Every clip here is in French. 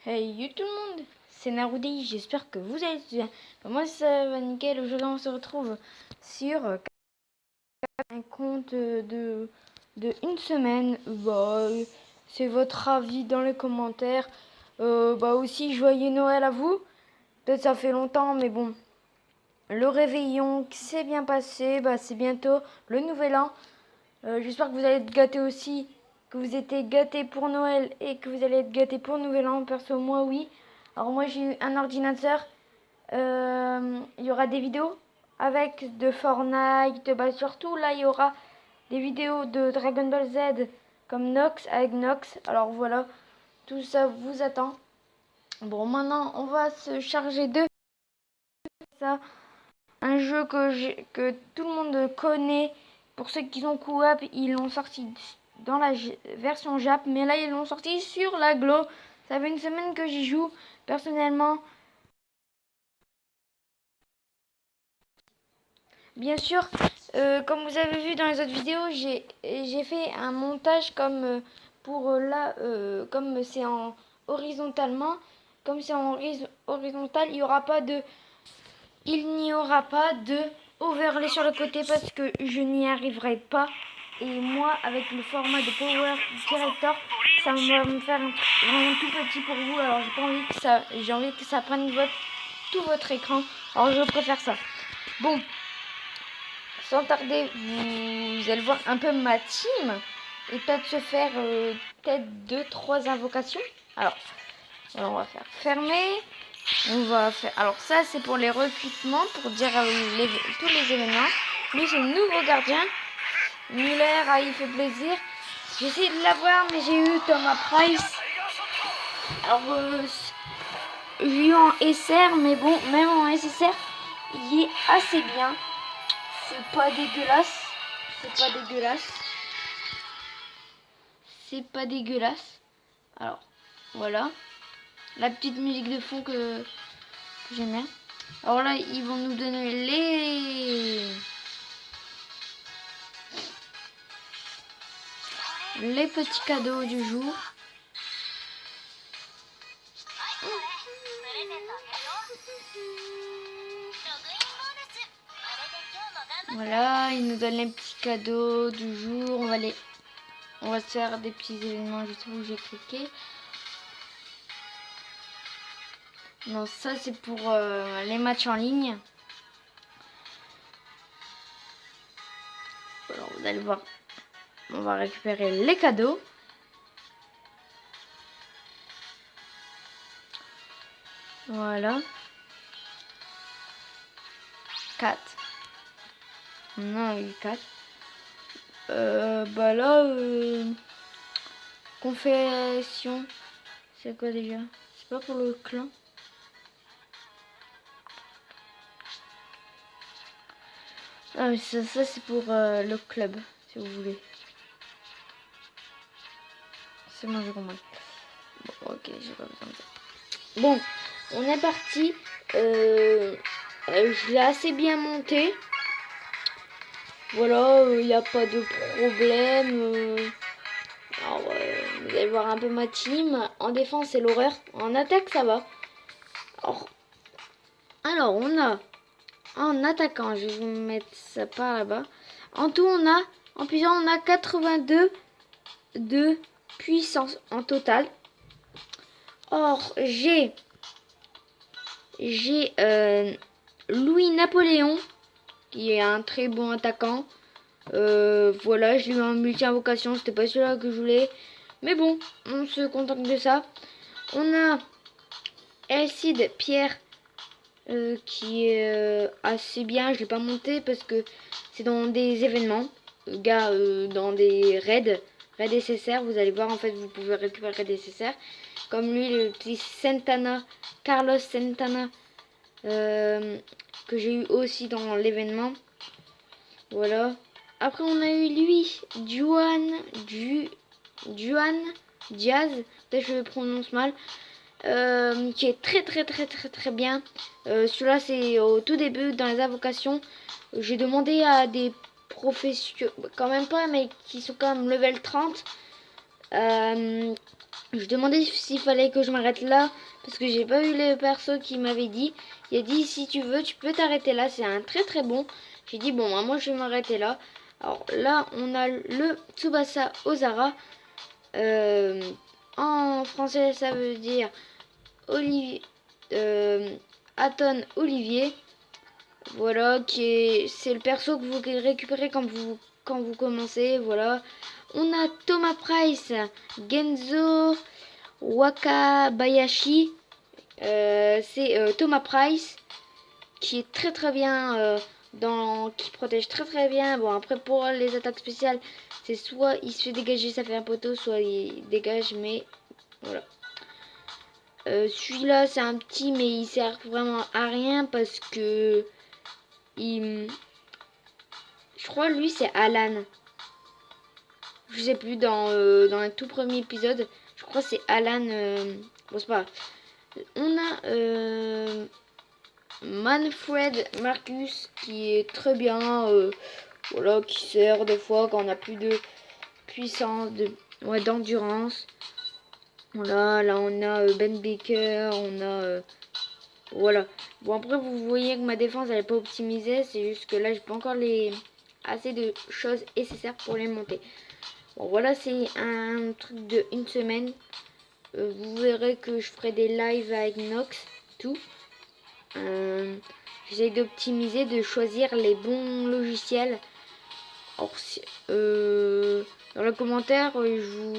Hey tout le monde, c'est Narudi, j'espère que vous allez bien. Moi ça va nickel, aujourd'hui on se retrouve sur un compte de une semaine. C'est votre avis dans les commentaires. Aussi joyeux Noël à vous. Peut-être ça fait longtemps mais bon. Le réveillon qui s'est bien passé, c'est bientôt le nouvel an. J'espère que vous allez être gâtés aussi, que vous étiez gâtés pour Noël et que vous allez être gâtés pour Nouvel An. Perso, moi, oui. Alors moi, j'ai eu un ordinateur. Il y aura des vidéos avec de Fortnite. Surtout, là, il y aura des vidéos de Dragon Ball Z comme Nox avec Nox. Alors voilà, tout ça vous attend. Bon, maintenant, on va se charger de ça. Un jeu que tout le monde connaît. Pour ceux qui ont co-op, ils l'ont sorti dans la version Jap, mais là ils l'ont sorti sur la Glo. Ça fait une semaine que j'y joue. Personnellement, bien sûr, comme vous avez vu dans les autres vidéos, j'ai fait un montage comme comme c'est en horizontalement, comme c'est en horizontal, il n'y aura pas de overlay sur le côté parce que je n'y arriverai pas. Et moi, avec le format de Power Director, ça va me faire un truc vraiment tout petit pour vous. Alors j'ai envie que ça prenne tout votre écran. Alors je préfère ça. Bon, sans tarder, vous allez voir un peu ma team et peut-être se faire peut-être 2-3 invocations. Alors on va faire fermer. On va faire. Alors ça c'est pour les recrutements, pour dire tous les événements. Lui c'est le nouveau gardien. Muller, il fait plaisir. J'ai essayé de l'avoir mais j'ai eu Thomas Price. Alors j'ai eu en SR mais bon, même en SSR il est assez bien. C'est pas dégueulasse. C'est pas dégueulasse. Alors voilà. La petite musique de fond que j'aime bien. Alors là, ils vont nous donner les petits cadeaux du jour. Voilà, ils nous donnent les petits cadeaux du jour. On va se faire des petits événements. Je sais où j'ai cliqué. Non, ça c'est pour les matchs en ligne. Alors vous allez voir, on va récupérer les cadeaux. Voilà. 4. On en a eu 4. Confession. C'est quoi déjà? C'est pas pour le clan. Ah mais ça c'est pour le club, si vous voulez. C'est bon, j'ai compris. Bon, ok, j'ai pas besoin de ça. Bon, on est parti. Je l'ai assez bien monté. Voilà, il n'y a pas de problème. Alors, vous allez voir un peu ma team. En défense, c'est l'horreur. En attaque, ça va. Alors, on a en attaquant, je vais vous mettre ça par là-bas. En tout, en puissance, on a 82 de puissance en total. Or, j'ai Louis-Napoléon, qui est un très bon attaquant. Voilà, je l'ai eu en multi-invocation, c'était pas celui-là que je voulais. Mais bon, on se contente de ça. On a Elcide Pierre, qui est assez bien. Je l'ai pas monté parce que c'est dans des événements. Dans des raids SSR. Vous allez voir, en fait, vous pouvez récupérer des SSR. Comme lui, le petit Santana, Carlos Santana, que j'ai eu aussi dans l'événement. Voilà. Après, on a eu lui, Juan Diaz, peut-être que je le prononce mal, qui est très bien. Celui-là, c'est au tout début dans les invocations. J'ai demandé à des professionnels, quand même pas, mais qui sont quand même level 30. Je demandais s'il fallait que je m'arrête là parce que j'ai pas eu le perso qui m'avait dit. Il a dit si tu veux, tu peux t'arrêter là. C'est un très très bon. J'ai dit bon, moi je vais m'arrêter là. Alors là, on a le Tsubasa Ozara. En français, ça veut dire Olivier, Aton Olivier. Voilà, c'est le perso que vous récupérez quand vous commencez. Voilà. On a Thomas Price, Genzo Wakabayashi. C'est Thomas Price qui est très très bien qui protège très très bien. Bon, après pour les attaques spéciales, c'est soit il se fait dégager, ça fait un poteau, soit il dégage, mais voilà. Celui-là c'est un petit, mais il sert vraiment à rien parce que je crois lui c'est Alan. Je sais plus, dans un tout premier épisode, je crois c'est Alan. Bon, c'est pas grave. On a Manfred Marcus qui est très bien, voilà, qui sert des fois quand on a plus de puissance, d'endurance. Voilà, là on a Ben Baker, on a voilà. Bon, après vous voyez que ma défense elle est pas optimisée, c'est juste que là j'ai pas encore assez de choses nécessaires pour les monter. Bon, voilà, c'est un truc de une semaine. Vous verrez que je ferai des lives avec Nox, tout. J'essaie d'optimiser, de choisir les bons logiciels. Alors, dans le commentaire, vous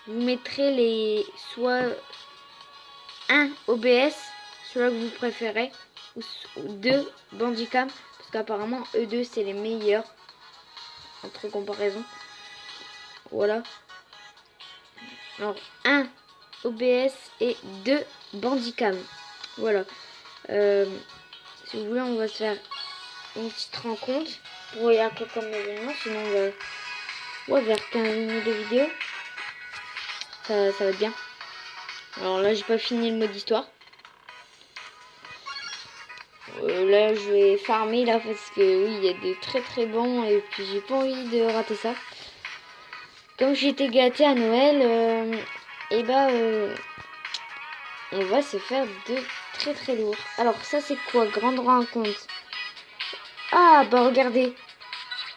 mettrai soit un OBS, celui que vous préférez, ou deux Bandicam, parce qu'apparemment eux deux c'est les meilleurs entre comparaison. Voilà. Alors, un OBS et 2 Bandicam. Voilà. Si vous voulez, on va se faire une petite rencontre pour regarder quoi comme événement. Sinon, on va vers 15 minutes de vidéo. Ça va être bien. Alors là, j'ai pas fini le mode histoire. Là, je vais farmer là parce que oui, il y a des très très bons et puis j'ai pas envie de rater ça. Comme j'étais gâtée à Noël, et on va se faire de très très lourds. Alors ça c'est quoi? Grande rencontre. Ah bah regardez.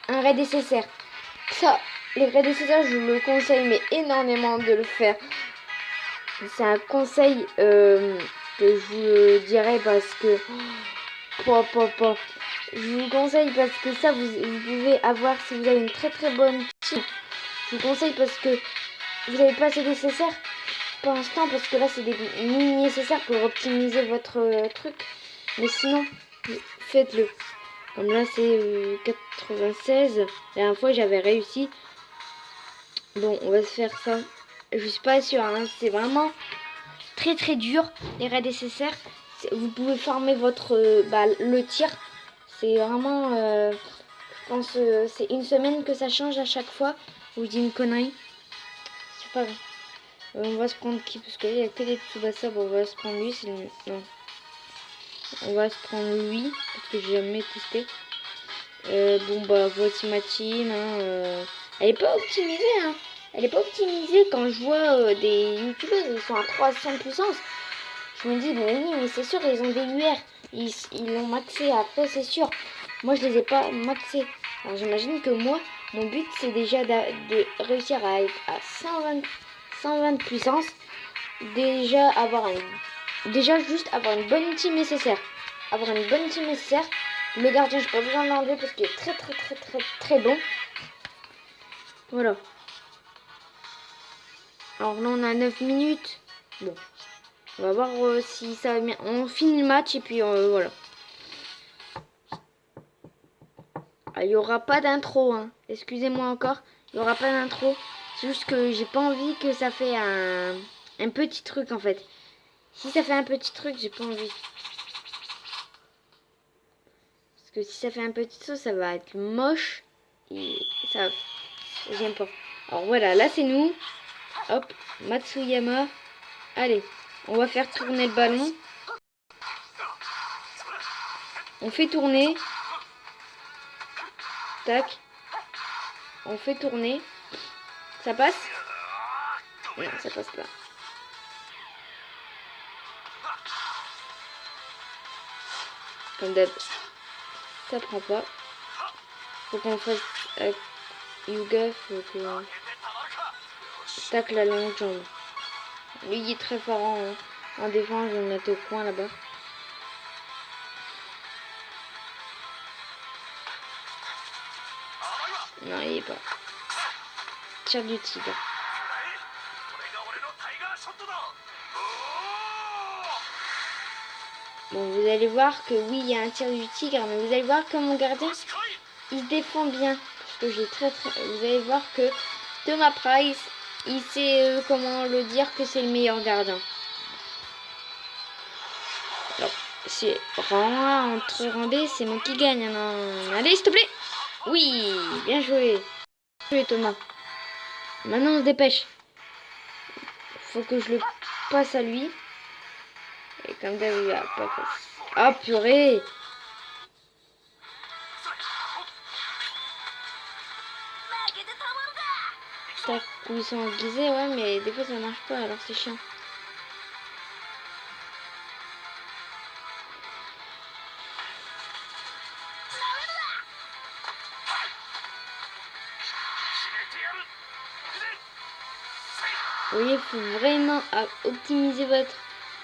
Un raid nécessaire. Ça, les raids nécessaires, je le conseille mais énormément de le faire. C'est un conseil que je vous dirais parce que... Je vous conseille parce que ça, vous pouvez avoir, si vous avez une très très bonne team, je vous conseille parce que vous n'avez pas assez nécessaire pour l'instant, parce que là c'est des mini nécessaires pour optimiser votre truc. Mais sinon, faites-le. Comme là c'est 96. La dernière fois j'avais réussi. Bon, on va se faire ça. Je suis pas sûre, hein. C'est vraiment très très dur les raids nécessaires. Vous pouvez farmer le tir. C'est vraiment, je pense, c'est une semaine que ça change à chaque fois. Ou je dis une connerie. C'est pas grave. On va se prendre qui? Parce qu'il y a que des Tsubasa. Bon, on va se prendre lui. Non. On va se prendre lui. Parce que j'ai jamais testé. Bon, bah, voici ma team. Hein, elle est pas optimisée. Hein. Elle est pas optimisée quand je vois des youtubeurs. Ils sont à 300 de puissance. Je me dis, mais oui, mais c'est sûr, ils ont des UR. Ils l'ont maxé. Après, c'est sûr. Moi, je les ai pas maxés. Alors, j'imagine que moi, mon but, c'est déjà de réussir à être à 120 de puissance. Déjà, juste avoir une bonne team nécessaire. Avoir une bonne team nécessaire. Le gardien, j'ai pas besoin de l'enlever parce qu'il est très, très, très, très, très bon. Voilà. Alors là, on a 9 minutes. Bon. On va voir si ça va bien. On finit le match et puis voilà. Il n'y aura pas d'intro. Hein. Excusez-moi encore. Il n'y aura pas d'intro. C'est juste que j'ai pas envie que ça fait un petit truc en fait. Si ça fait un petit truc, j'ai pas envie. Parce que si ça fait un petit saut, ça va être moche. Et ça, j'aime pas. Alors voilà, là c'est nous. Hop, Matsuyama. Allez, on va faire tourner le ballon. On fait tourner. Tac. On fait tourner. Ça passe. Non, ça passe pas. Comme d'hab, ça prend pas. Faut qu'on fasse avec Hyuga, faut qu'on tacle la longue jambe. Lui, il est très fort en défense, je vais le mettre au coin là-bas. Non, il est pas. Tir du tigre. Bon, vous allez voir que oui, il y a un tir du tigre, mais vous allez voir que mon gardien, il se défend bien. Parce que j'ai vous allez voir que Thomas Price, il sait comment le dire que c'est le meilleur gardien. Alors, c'est rang A entre rang B, c'est moi qui gagne. Non. Allez, s'il te plaît. Oui, bien joué. Bien joué, Thomas. Maintenant, on se dépêche. Faut que je le passe à lui. Et comme d'hab, il va pas passer. Ah, purée. Tac, où ils sont aiguisés, ouais, mais des fois ça marche pas, alors c'est chiant. Vous voyez, il faut vraiment optimiser votre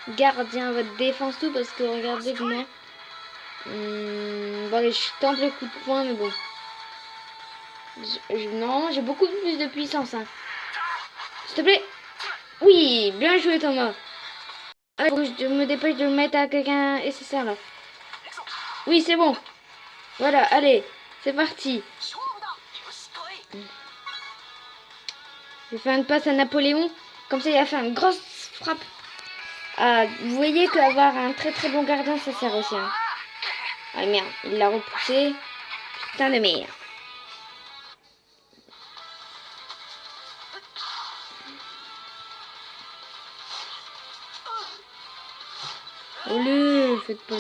gardien, votre défense, tout, parce que regardez que moi, bon, allez, je tente le coup de poing, mais bon. Normalement, j'ai beaucoup plus de puissance. Hein. S'il te plaît. Oui, bien joué, Thomas. Allez, faut que je me dépêche de le mettre à quelqu'un et c'est ça là. Oui, c'est bon. Voilà, allez, c'est parti. Je vais faire une passe à Napoléon. Comme ça, il a fait une grosse frappe. Ah, vous voyez qu'avoir un très très bon gardien, ça sert aussi. Hein. Ah merde, il l'a repoussé. Putain de merde. Olé, faites pas...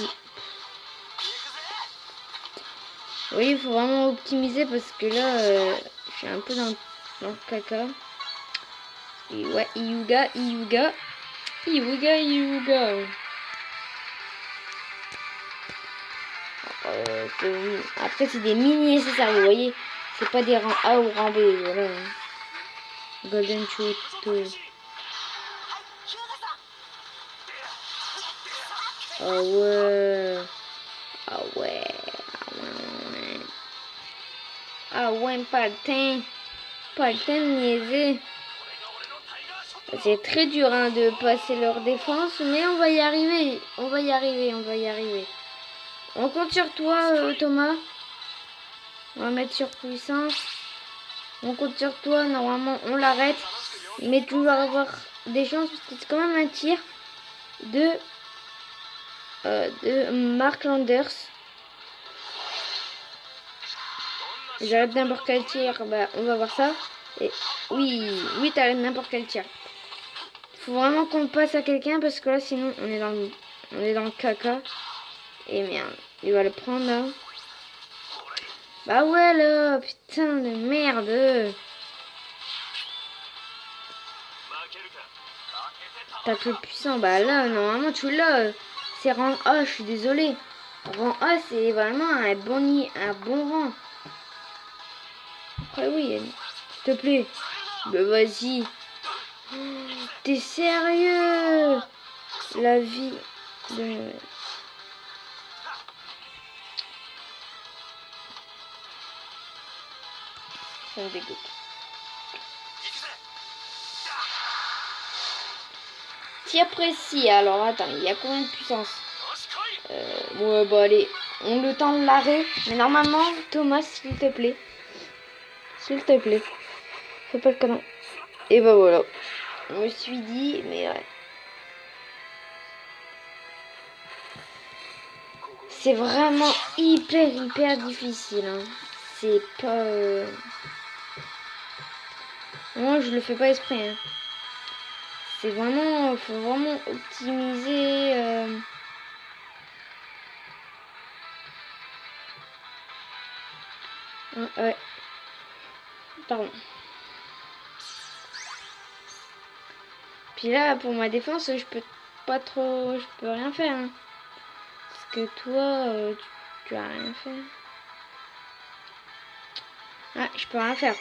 Oui, il faut vraiment optimiser parce que là, je suis un peu dans le caca. Et ouais, Hyuga. Après, c'est des mini nécessaires, vous voyez. C'est pas des rangs A ou rangs B, voilà. Golden Shoot. Ah ouais. Ah ouais. Ah ouais, pas le temps. Pas le temps de niaiser. C'est très dur hein, de passer leur défense, mais on va y arriver. On va y arriver. On compte sur toi, Thomas. On va mettre sur puissance. On compte sur toi. Normalement, on l'arrête. Mais toujours avoir des chances parce que c'est quand même un tir de Mark Landers. J'arrête n'importe quel tir. Bah, on va voir ça. Et oui, t'arrêtes n'importe quel tir. Faut vraiment qu'on passe à quelqu'un parce que là, sinon, on est dans le caca. Et merde, il va le prendre là. Bah ouais là, putain de merde. Tacle puissant, bah là, normalement tu l'as. C'est rang A, je suis désolé. Rang A, c'est vraiment un bon rang. Après oui, s'il te plaît. Bah vas-y. T'es sérieux? La vie de... Ça me dégoûte. Si apprécie, alors attends, il y a combien de puissance? Ouais, bah allez, on le tente l'arrêt. Mais normalement, Thomas, s'il te plaît. S'il te plaît. Fais pas le canon. Et bah voilà. Je me suis dit, mais ouais. C'est vraiment hyper difficile. Hein. C'est pas... Moi, je le fais pas exprès. Hein. C'est vraiment... Faut vraiment optimiser... Ouais. Pardon. Puis là, pour ma défense, je peux pas trop... Je peux rien faire. Hein. Parce que toi, tu as rien fait. Ah, je peux rien faire.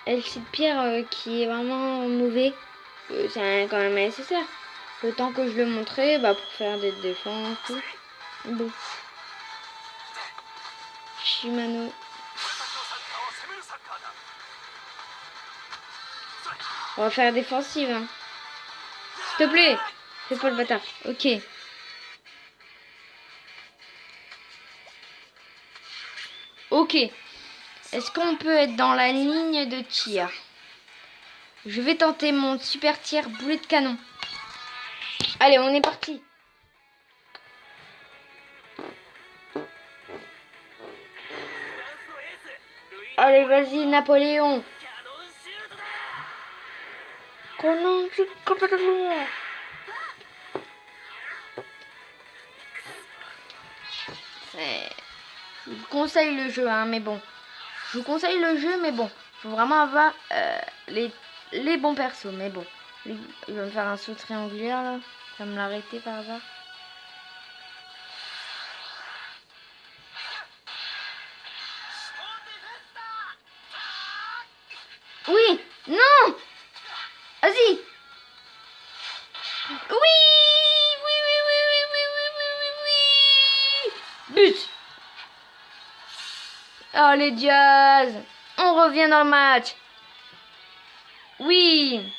Elsie de pierre qui est vraiment mauvais. C'est quand même nécessaire. Le temps que je le montrais, bah, pour faire des défenses. Tout. Bon. Shimano. On va faire défensive. Hein. S'il te plaît. Fais pas le bâtard. Ok. Ok. Est-ce qu'on peut être dans la ligne de tir? Je vais tenter mon super tir boulet de canon. Allez, on est parti. Allez, vas-y, Napoléon. Je vous conseille le jeu, hein, mais bon. Je vous conseille le jeu, mais bon. Faut vraiment avoir les bons persos, mais bon. Il va me faire un saut triangulaire, là. Ça va me l'arrêter par hasard. Oui. Non. Vas-y. Oui. But. Oh, les Jazz. On revient dans le match. Oui.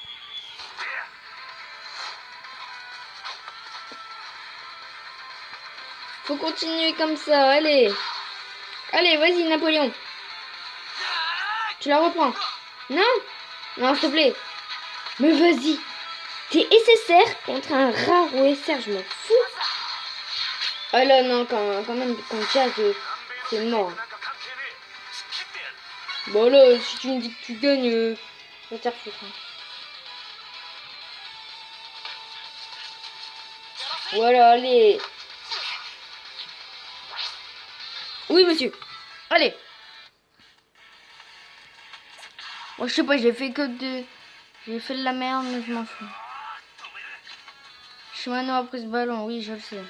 Faut continuer comme ça. Allez. Allez, vas-y, Napoléon. Tu la reprends. Non. Non, s'il te plaît. Mais vas-y. T'es SSR contre un rare OSR. Je m'en fous. Ah là, non, quand même, quand Jazz, c'est mort. Bon là, si tu me dis que tu gagnes, je vais te faire foutre. Voilà, allez. Oui, monsieur. Allez. Moi, je sais pas, j'ai fait que de... J'ai fait de la merde, mais je m'en fous. Shimano a pris ce ballon, oui, je le sais.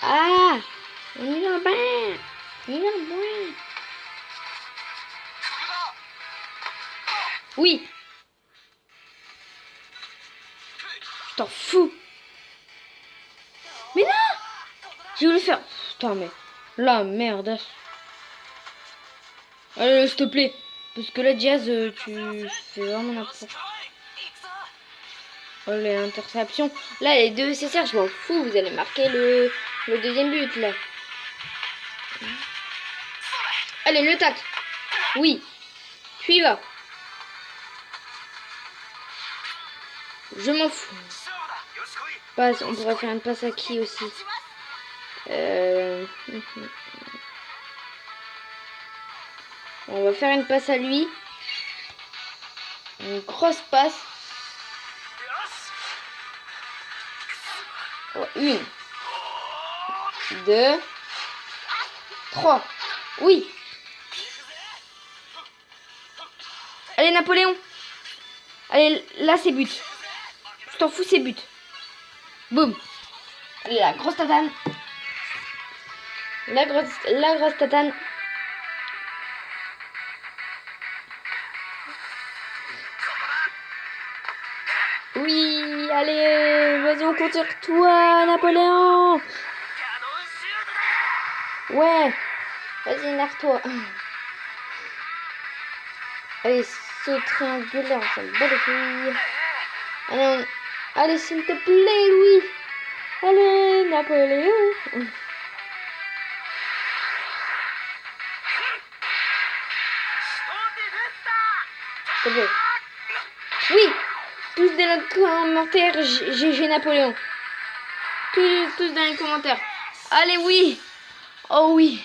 Ah, on est dans le bain. On est dans le bain. Oui. Je t'en fous. Mais non. J'ai voulu faire... Putain, mais... La merde. Allez, s'il te plaît. Parce que là, Jazz, tu fais vraiment n'importe quoi. Oh, les interceptions. Là, les deux SSR, je m'en fous. Vous allez marquer le deuxième but, là. Allez, le tac. Oui. Puis va. Je m'en fous. Passe. On pourrait faire une passe à qui aussi? On va faire une passe à lui. Une grosse passe. Oh, 1, 2, 3. Oui. Allez, Napoléon. Allez, là, c'est but. Je t'en fous, c'est but. Boum. Allez, la grosse tatane. La grosse tatane. Oui, allez, vas-y, on compte sur toi, Napoléon. Ouais, vas-y, énerve-toi. Allez, saut triangulaire, ça me bat les couilles. Allez, allez, s'il te plaît, Louis. Allez, Napoléon. C'est bon. Oui, tous dans les commentaires, GG Napoléon. Tous dans les commentaires. Allez, oui. Oh oui.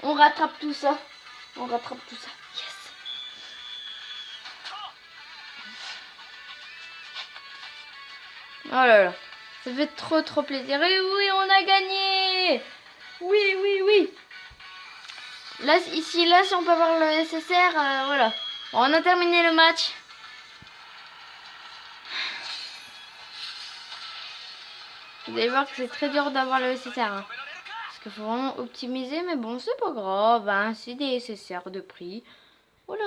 On rattrape tout ça. On rattrape tout ça. Yes. Oh là là. Ça fait trop plaisir. Et oui, on a gagné. Oui. Là, ici, là, si on peut avoir le SSR, voilà. Bon, on a terminé le match. Vous allez voir que c'est très dur d'avoir le SSR. Hein. Parce qu'il faut vraiment optimiser, mais bon, c'est pas grave. Hein. C'est des SSR de prix. Voilà.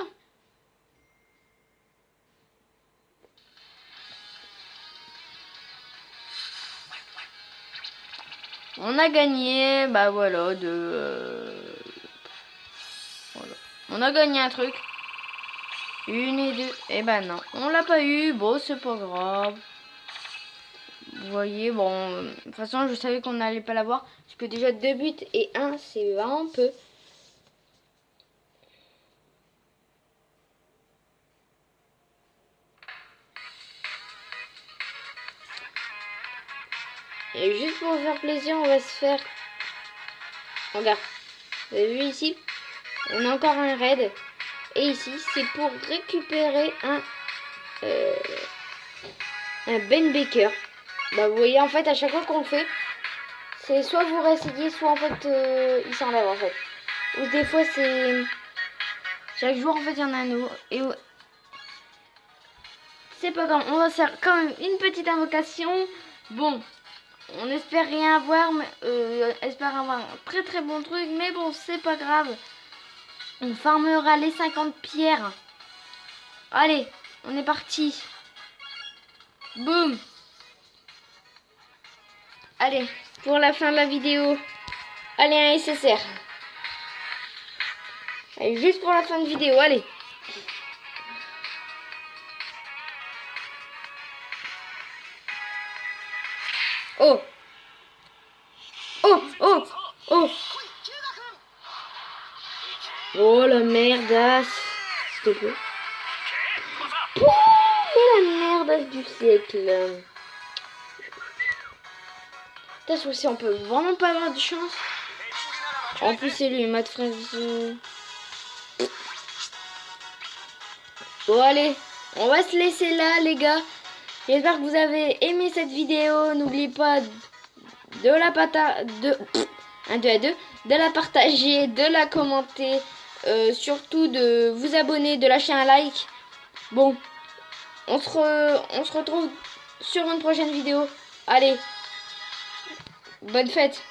On a gagné, bah voilà, voilà. On a gagné un truc. Une et deux. Eh ben non, on l'a pas eu. Bon, c'est pas grave. Vous voyez, bon, de toute façon, je savais qu'on n'allait pas l'avoir. Parce que déjà, 2 buts et 1, c'est vraiment peu. Et juste pour vous faire plaisir, on va se faire... Regarde, vous avez vu ici? On a encore un raid. Et ici, c'est pour récupérer un Ben Baker. Bah, vous voyez, en fait, à chaque fois qu'on le fait, c'est soit vous réessayez, soit en fait, il s'enlève en fait. Ou des fois, c'est... Chaque jour, en fait, il y en a un nouveau. Et c'est pas grave, on va faire quand même une petite invocation. Bon, on espère rien avoir, mais espère avoir un très très bon truc. Mais bon, c'est pas grave. On farmera les 50 pierres. Allez, on est parti. Boum. Allez, pour la fin de la vidéo. Allez, un SSR. Allez, juste pour la fin de vidéo, allez. Oh. Oh, oh, oh. Oh la merdasse. S'il te plaît. Oh, la merdasse du siècle. Peut-être aussi on peut vraiment pas avoir de chance. En plus c'est lui, Matt Fraise. Bon allez, on va se laisser là les gars. J'espère que vous avez aimé cette vidéo. N'oubliez pas de la de la partager, de la commenter, surtout de vous abonner, de lâcher un like. Bon, on se retrouve sur une prochaine vidéo. Allez, bonne fête.